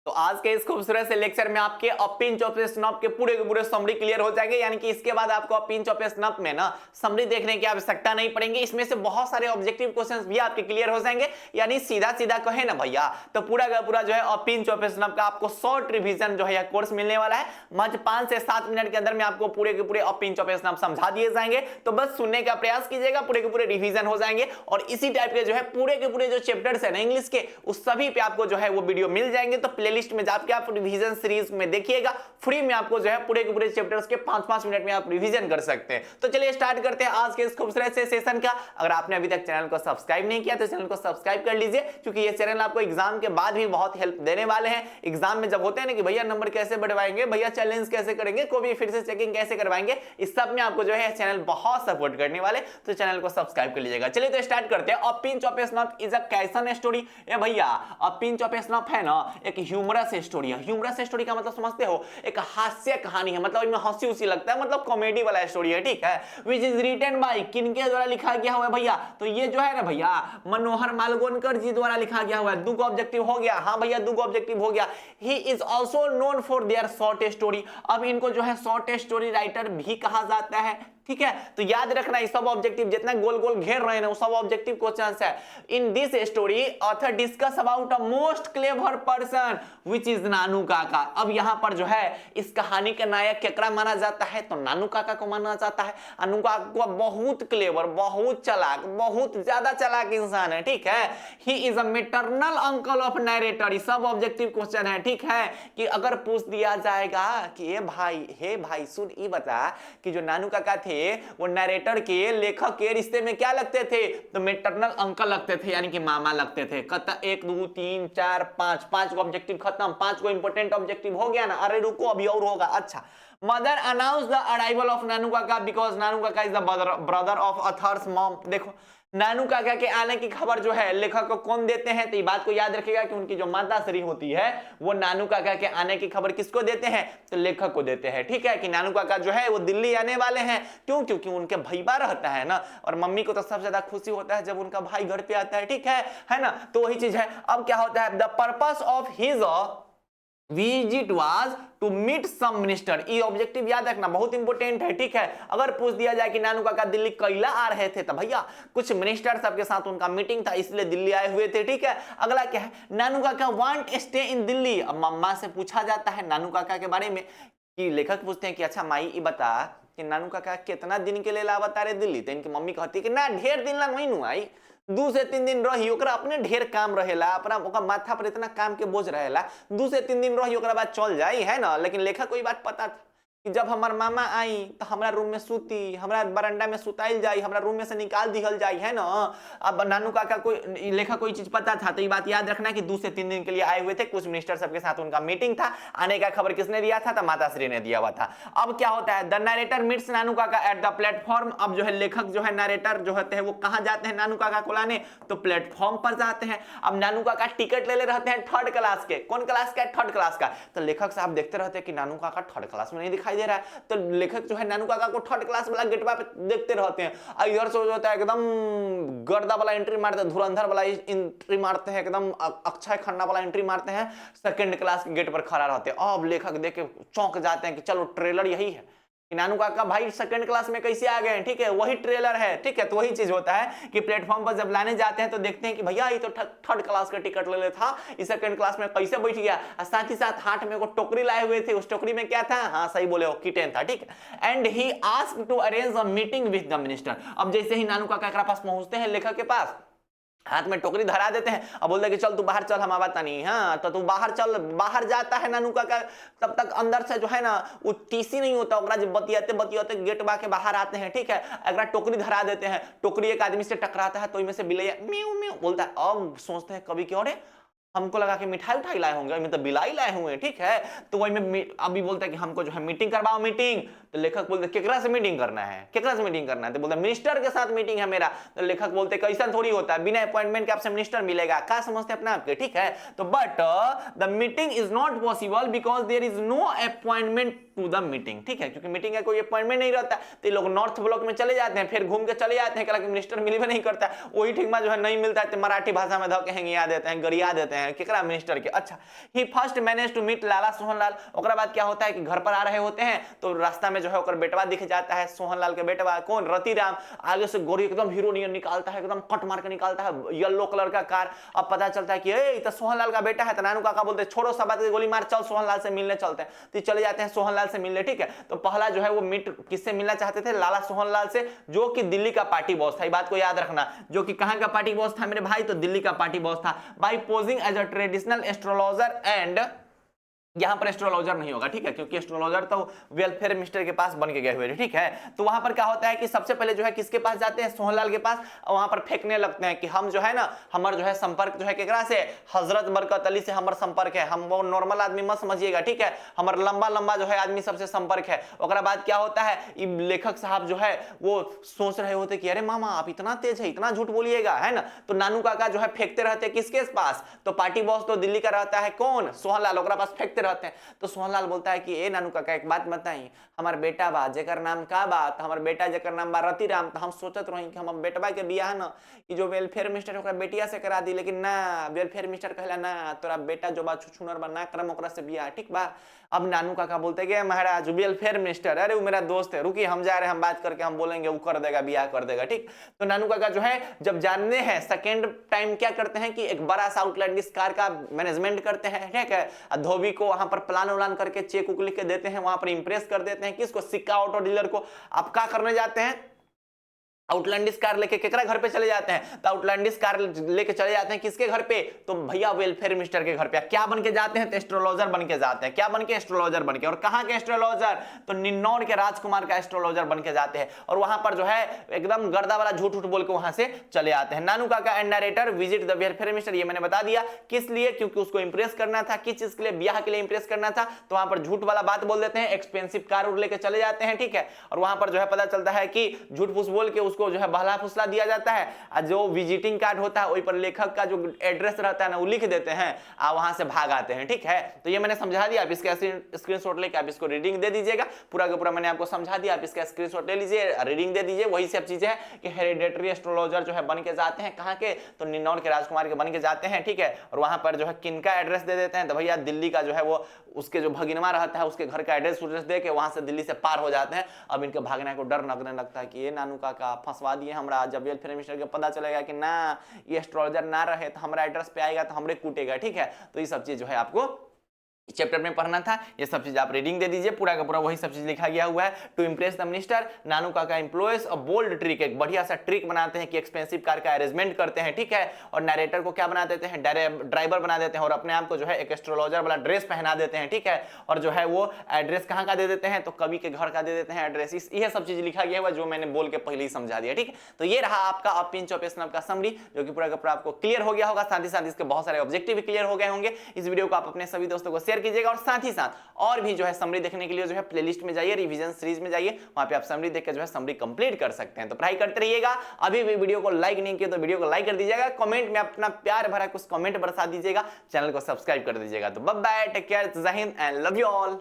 तो आज के इस खूबसूरत से लेक्चर में आपके पिंच ऑफ स्नॉप के पूरे समरी क्लियर हो जाएंगे, यानी कि इसके बाद आपको पिंच ऑफ स्नॉप में ना समरी देखने की आवश्यकता नहीं पड़ेगी। इसमें से बहुत सारे ऑब्जेक्टिव क्वेश्चंस भी आपके क्लियर हो जाएंगे, यानी सीधा सीधा कहे ना भैया तो पूरा का पूरा जो है पिंच ऑफ स्नॉप का आपको शॉर्ट रिवीजन जो है कोर्स मिलने वाला है। मात्र 5 से 7 मिनट के अंदर में आपको पूरे के पूरे पिंच ऑफ स्नॉप समझा दिए जाएंगे। तो बस सुनने का प्रयास कीजिएगा, पूरे के पूरे रिवीजन हो जाएंगे और इसी टाइप के जो है पूरे के पूरे जो चैप्टर्स है ना इंग्लिश के, उस सभी पे आपको जो है वो वीडियो मिल जाएंगे। तो प्लेलिस्ट में जाके आप रिवीजन सीरीज में देखिएगा, फ्री में आपको जो है पूरे के पूरे चैप्टर्स के 5-5 मिनट में आप रिवीजन कर सकते हैं। तो चलिए स्टार्ट करते हैं आज के इस खूबसूरत से सेशन का। अगर आपने अभी तक चैनल को सब्सक्राइब नहीं किया तो चैनल को सब्सक्राइब कर लीजिए, क्योंकि ये चैनल आपको एग्जाम के बाद भी बहुत हेल्प देने वाले हैं। एग्जाम में जब होते हैं ना कि भैया नंबर कैसे बढ़वाएंगे, भैया चैलेंज कैसे करेंगे, कोई भी फिर से चेकिंग कैसे करवाएंगे, इस सब में आपको जो है चैनल बहुत सपोर्ट करने वाले, तो चैनल को सब्सक्राइब कर लीजिएगा। चलिए तो स्टार्ट करते हैं। पिंच ऑफ स्नॉप इज अ कैसन स्टोरी। ए भैया पिंच ऑफ स्नॉप है ना एक ह्यूमरस स्टोरी है। ह्यूमरस स्टोरी का मतलब समझते हो, एक हास्य कहानी है, मतलब इसमें हंसी उसी लगता है, मतलब कॉमेडी वाला स्टोरी है, ठीक है। विच इज रिटन बाय, किनके द्वारा लिखा गया हुआ है भैया, तो ये जो है ना भैया मनोहर मालगोनकर जी द्वारा लिखा गया हुआ है। दुगो ऑब्जेक्टिव हो गया, हाँ भैया दुगो ऑब्जेक्टिव हो गया। He is also known for their short story. अब इनको जो है शॉर्ट स्टोरी राइटर भी कहा जाता है, ठीक है। तो याद रखना ये सब ऑब्जेक्टिव जितना गोल गोल घेर रहे हैं वो सब ऑब्जेक्टिव क्वेश्चंस है। In this story author discuss about a most clever person which is Nanu काका। अब यहां पर जो है इस कहानी के नायक केकरा माना जाता है, तो नानू काका को माना जाता है। नानू काका बहुत क्लेवर, बहुत चालाक, बहुत ज्यादा चालाक इंसान है, ठीक है। He is a maternal uncle of narrator. ये सब ऑब्जेक्टिव क्वेश्चन है, ठीक है। कि अगर पूछ दिया जाएगा कि हे भाई सुन ये बता कि जो नानू काका थे वो नरेटर के लेखक के रिश्ते में क्या लगते थे, तो मैटरनल अंकल लगते थे, यानी कि मामा लगते थे। कत 1 2 3 4 5 को ऑब्जेक्टिव खत्म, 5 को इंपोर्टेंट ऑब्जेक्टिव हो गया ना। अरे रुको अभी और होगा। अच्छा, mother announce the arrival of Nanu काका बिकॉज नानू काका is the brother of author's mom. देखो नानू काका के आने की खबर जो है लेखक को कौन देते हैं, तो ये बात को याद रखिएगा कि उनकी जो माता श्री होती है वो नानू काका के आने की खबर किसको देते हैं, तो लेखक को देते हैं, ठीक है। कि नानू काका जो है वो दिल्ली आने वाले हैं। क्यों? क्योंकि उनके भैया रहता है ना, और मम्मी को तो सबसे ज्यादा खुशी होता है जब उनका भाई घर पे आता है, ठीक है ना। तो वही चीज है। अब क्या होता है, the purpose of his visit was to meet some minister. ये ऑब्जेक्टिव याद रखना बहुत इंपॉर्टेंट है, ठीक है। अगर पूछ दिया जाए कि नानू काका दिल्ली कैला आ रहे थे, तो भैया कुछ मिनिस्टर सबके साथ उनका मीटिंग था इसलिए दिल्ली आए हुए थे, ठीक है। अगला क्या है, नानू काका वांट स्टे इन दिल्ली। अब मम्मा से पूछा जाता है नानू काका के बारे में, कि लेखक पूछते हैं कि अच्छा माई ये बता कि नानू काका कितना दिन के लिए लावता रे दिल्ली, तो इनकी मम्मी कहती है कि ना ढेर दिन ला नहीं नु आई, 2 से 3 दिन रही, ओकरा अपने ढेर काम रहेला, अपना ओकर माथा पर इतना काम के बोझ रहेला, 2 से 3 दिन रही ओकरा बाद चल जाई, है ना। लेकिन लेखक को ये बात पता था कि जब हमार मामा आई तो हमारा रूम में सूती, हमारा बरंडा में सुताइल जाई, हमारा रूम में से निकाल दिहल जाई, है ना। अब नानू काका कोई लेखक कोई चीज पता था, तो ये बात याद रखना कि 2 से 3 दिन के लिए आए हुए थे, कुछ मिनिस्टर सबके साथ उनका मीटिंग था। आने का खबर किसने दिया था, तो माता श्री ने दिया हुआ था। अब क्या होता है, द नरेटर मीट्स नानू काका एट द प्लेटफॉर्म। अब जो है लेखक जो है नरेटर जो होते हैं वो कहां जाते हैं नानू काका को लाने, तो प्लेटफॉर्म पर जाते हैं। अब नानू काका टिकट ले रहते हैं 3rd क्लास के। कौन क्लास का है, 3rd क्लास का। तो लेखक साहब देखते रहते हैं कि नानू काका 3rd क्लास में नहीं दिखाई दे रहा है, तो लेखक जो है नानू काका को 3rd क्लास वाला गेटवा पे देखते रहते हैं। इधर से होता है एकदम गर्दा वाला एंट्री मारते हैं, धुरंधर वाला एंट्री मारते हैं, एकदम अक्षय खन्ना वाला एंट्री मारते हैं, 2nd क्लास के गेट पर खड़ा रहते हैं। अब लेखक देख के चौंक जाते हैं कि चलो ट्रेलर यही है कि नानू काका भाई 2nd क्लास में कैसे आ गए हैं, ठीक है, वही ट्रेलर है, ठीक है। तो वही चीज होता है कि प्लेटफॉर्म पर जब लाने जाते हैं तो देखते हैं कि भैया ये तो 3rd क्लास का टिकट ले था, इस 2nd क्लास में कैसे बैठ गया। और साथ ही साथ हाथ में वो टोकरी लाए हुए थे, उस टोकरी में क्या था, हाँ सही बोले हो, किटेन था, ठीक है। And he asked to arrange a meeting with the minister. अब जैसे ही नानू काका के पास पहुंचते हैं लेखक के पास, हाथ में टोकरी धरा देते हैं, अब बोलते हैं कि चल तू बाहर चल, हम आवाता नहीं। हाँ तो तू बाहर चल, बाहर जाता है नानू काका, तब तक अंदर से जो है ना वो टीसी नहीं होता, ओकरा जब बतियाते बतियाते गेट बा के बाहर आते हैं, ठीक है। अगर टोकरी धरा देते हैं, टोकरी एक आदमी से टकराता है तो इनमें से बिलैया म्यू म्यू बोलता है। अब सोचते हैं कभी क्यों रे हमको लगा कि मिठाई उठाई लाए होंगे, मैं तो बिलाई लाए हुए हैं, ठीक है। तो वही में अभी बोलता है कि हमको जो है मीटिंग करवाओ मीटिंग। तो लेखक बोलते केकरा से मीटिंग करना है, केकरा से मीटिंग करना है, तो बोलता मिनिस्टर के साथ मीटिंग है मेरा। तो लेखक बोलते कैसा थोड़ी होता है, बिना अपॉइंटमेंट के आपसे मिनिस्टर मिलेगा, क्या समझते अपना आपके, ठीक है। तो but the meeting is not possible because there is no appointment to the meeting, ठीक है, क्योंकि मीटिंग का कोई अपॉइंटमेंट नहीं रहता, तो ये लोग नॉर्थ ब्लॉक में चले जाते हैं, फिर घूम के चले जाते हैं, कि मिनिस्टर मिल भी नहीं करता, वही ठीक में जो है नहीं मिलता है, तो मराठी भाषा में धके हेंगिया देते हैं, गरिया देते हैं केकरा मिनिस्टर के। अच्छा, ही फर्स्ट मैनेज टू मीट लाला सोहनलाल। ओकरा बाद क्या होता है कि घर पर आ रहे होते हैं, तो रास्ता में जो है ओकर बेटवा दिख जाता है, सोहनलाल के बेटवा कौन, रतिराम, आगे से गोरी एकदम हीरो नियर निकालता है, एकदम कट मार के निकालता है, येलो कलर का कार। अब पता चलता है कि ए तो सोहनलाल का बेटा है, तो नानू काका बोलते हैं छोड़ो सब बात, गोली मार, चल सोहनलाल से मिलने चलते हैं, तो चले जाते हैं सोहनलाल से मिलने, ठीक है। तो पहला जो है वो मीट किससे मिलना चाहते थे, लाला सोहनलाल से, जो कि दिल्ली का पार्टी बॉस था, ये बात को याद रखना, जो कि कहां का पार्टी बॉस था मेरे भाई, तो दिल्ली का पार्टी बॉस था। By posing as a traditional astrologer and, यहां पर एस्ट्रोलॉजर नहीं होगा, ठीक है, क्योंकि एस्ट्रोलॉजर तो वेलफेयर मिनिस्टर के पास बन के गए हुए, ठीक है। तो वहां पर क्या होता है कि सबसे पहले जो है किसके पास जाते हैं, सोहनलाल के पास, और वहां पर फेंकने लगते हैं कि हम जो है ना, हमार जो है संपर्क जो है केकरा से, हजरत बरकत अली से हमार संपर्क है, हम वो नॉर्मल आदमी मत समझिएगा, ठीक है, हमार लंबा लंबा जो है आदमी सबसे संपर्क है। ओकरा बाद क्या होता है, लेखक साहब जो है वो सोच रहे होते कि अरे मामा आप इतना तेज है, इतना झूठ बोलिएगा, है ना। तो नानू काका जो है फेंकते रहते किसके पास, तो पार्टी बॉस तो दिल्ली का रहता है कौन, सोहनलाल, ओकरा पास फेंकते रहते हैं। तो सोहनलाल बोलता है कि ए नानू काका एक बात बताई, हमार बेटा बा जेकर नाम का बात, हमार बेटा जेकर नाम बा रतिराम, तो हम सोचत रही कि हम बेटवा के बियाह ना कि जो वेलफेयर मिनिस्टर ओकरा बेटिया से करा दी, लेकिन ना वेलफेयर मिनिस्टर कहला ना तोरा बेटा जो बा छुछुनर बा ना करम ओकरा से बियाह, ठीक बा। अब नानू काका बोलते हैं कि महाराज वेलफेयर मिनिस्टर, अरे वो मेरा दोस्त है, रुकिए हम जा रहे हैं, हम बात करके हम बोलेंगे, वो कर देगा, बियाह कर देगा, ठीक। तो नानू काका जो है जब जानने हैं सेकेंड टाइम क्या करते हैं कि एक बड़ा सा आउटलैंडिश कार का मैनेजमेंट करते हैं, ठीक है, धोबी को वहां पर प्लान उलान करके चेक उक लिख के देते हैं, वहां पर इंप्रेस कर देते हैं किसको, सिक्का ऑटो डीलर को। आप क्या करने जाते हैं, आउटलैंडिस कार लेके केकरा घर पे चले जाते हैं, तो आउटलैंडिस कार लेके चले जाते हैं किसके घर पे, तो भैया वेलफेयर मिनिस्टर के घर पे। क्या बन के जाते हैं, तो एस्ट्रोलॉजर बन के जाते हैं, क्या बन के, एस्ट्रोलॉजर बन के। और कहां के एस्ट्रोलॉजर, तो निन्नौर के राजकुमार का एस्ट्रोलॉजर बन के जाते हैं, और वहां पर जो है एकदम गर्दा वाला झूठ बोल के वहां से चले आते हैं। नानू काका and narrator visit the welfare minister, ये मैंने बता दिया किस लिए, क्योंकि उसको इंप्रेस करना था, किस चीज के लिए, ब्याह के लिए इंप्रेस करना था, तो वहां पर झूठ वाला बात बोल देते हैं, एक्सपेंसिव कार लेके चले जाते हैं, ठीक है। और वहां पर जो है पता चलता है कि झूठ फूस बोल के उसको जो है बहला दिया जाता है, और जो विजिटिंग कार्ड होता है वही पर लेखक का जो एड्रेस रहता है ना वो लिख देते हैं, और वहां से भाग आते हैं, ठीक है। तो ये मैंने समझा दिया, आप इसका स्क्रीनशॉट लेके आप इसको रीडिंग दे दीजिएगा, पूरा का पूरा मैंने आपको समझा दिया, आप इसका स्क्रीनशॉट ले लीजिए, रीडिंग दे दीजिए। वही सब चीजें हैं कि हेरिडेटरी एस्ट्रोलॉजर जो है बन के जाते हैं, कहां के, तो निन्नौर के राजकुमार के बन के जाते हैं, ठीक है। और वहां पर जो है किनका एड्रेस दे देते हैं, तो भैया दिल्ली का जो है वो उसके जो भगिनवा रहता है उसके घर का एड्रेस दे के वहां से दिल्ली से पार हो जाते हैं। अब इनके भागने को डर लगने लगता है कि ये नानू काका फंसवा दिए हमरा, जब वेलफेयर मिनिस्टर के पता चलेगा कि ना ये एस्ट्रोलॉजर ना रहे तो हमारा एड्रेस पे आएगा तो हमरे कूटेगा, ठीक है। तो ये सब चीज जो है आपको चैप्टर में पढ़ना था, ये सब चीज आप रीडिंग दे दीजिए, पूरा का पूरा वही सब चीज लिखा गया हुआ है। टू इंप्रेस द मिनिस्टर, नानू काका एम्प्लॉयज अ बोल्ड ट्रिक, एक बढ़िया सा ट्रिक बनाते हैं कि एक्सपेंसिव कार का अरेंजमेंट करते हैं, ठीक है। और नरेटर को क्या बना देते हैं, ड्राइवर बना देते हैं, और अपने आप को जो है एक एस्ट्रोलॉजर वाला ड्रेस पहना देते हैं, ठीक है। और जो है वो एड्रेस कहाँ का दे देते हैं, तो कवि के घर का दे देते हैं एड्रेस। ये सब चीज लिखा गया हुआ जो मैंने बोल के पहले ही समझा दिया, ठीक है। तो ये रहा आपका अ पिंच ऑफ स्नब का समरी, जो कि पूरा का पूरा आपको क्लियर हो गया होगा, साथ ही साथ इसके बहुत सारे ऑब्जेक्टिव भी क्लियर हो गए होंगे। इस वीडियो को आप अपने सभी दोस्तों को शेयर कीजिएगा, और साथ ही और भी जो है समरी देखने के लिए जो है प्लेलिस्ट में जाइए, रिवीजन सीरीज में जाइए, वहां पे आप समरी देख के जो है समरी कंप्लीट कर सकते हैं। तो पढ़ाई करते रहिएगा। अभी भी वीडियो को लाइक नहीं किया तो वीडियो को लाइक कर दीजिएगा, कमेंट में अपना प्यार भरा कुछ कमेंट बरसा दीजिएगा, चैनल को सब्सक्राइब कर दीजिएगा। तो बाय बाय, टेक केयर, जय Hind and love you all.